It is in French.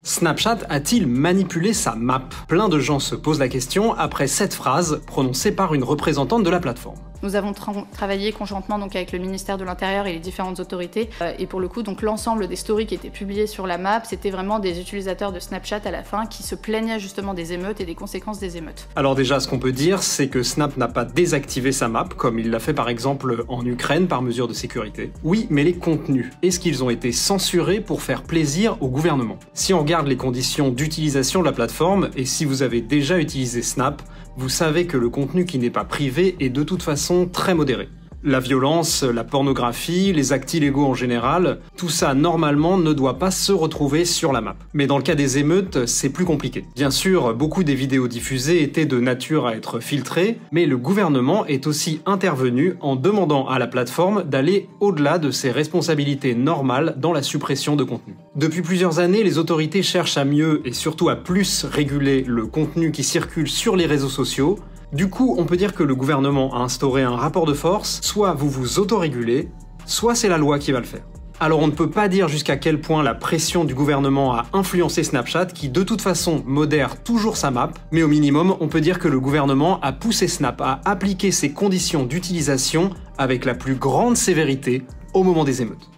Snapchat a-t-il manipulé sa map? Plein de gens se posent la question après cette phrase prononcée par une représentante de la plateforme. Nous avons travaillé conjointement donc avec le ministère de l'Intérieur et les différentes autorités. Et pour le coup, donc l'ensemble des stories qui étaient publiées sur la map, c'était vraiment des utilisateurs de Snapchat à la fin qui se plaignaient justement des émeutes et des conséquences des émeutes. Alors déjà, ce qu'on peut dire, c'est que Snap n'a pas désactivé sa map, comme il l'a fait par exemple en Ukraine par mesure de sécurité. Oui, mais les contenus, est-ce qu'ils ont été censurés pour faire plaisir au gouvernement? Si on regarde les conditions d'utilisation de la plateforme, et si vous avez déjà utilisé Snap, vous savez que le contenu qui n'est pas privé est de toute façon très modéré. La violence, la pornographie, les actes illégaux en général, tout ça normalement ne doit pas se retrouver sur la map. Mais dans le cas des émeutes, c'est plus compliqué. Bien sûr, beaucoup des vidéos diffusées étaient de nature à être filtrées, mais le gouvernement est aussi intervenu en demandant à la plateforme d'aller au-delà de ses responsabilités normales dans la suppression de contenu. Depuis plusieurs années, les autorités cherchent à mieux et surtout à plus réguler le contenu qui circule sur les réseaux sociaux. Du coup, on peut dire que le gouvernement a instauré un rapport de force, soit vous vous autorégulez, soit c'est la loi qui va le faire. Alors on ne peut pas dire jusqu'à quel point la pression du gouvernement a influencé Snapchat, qui de toute façon modère toujours sa map, mais au minimum, on peut dire que le gouvernement a poussé Snap à appliquer ses conditions d'utilisation avec la plus grande sévérité au moment des émeutes.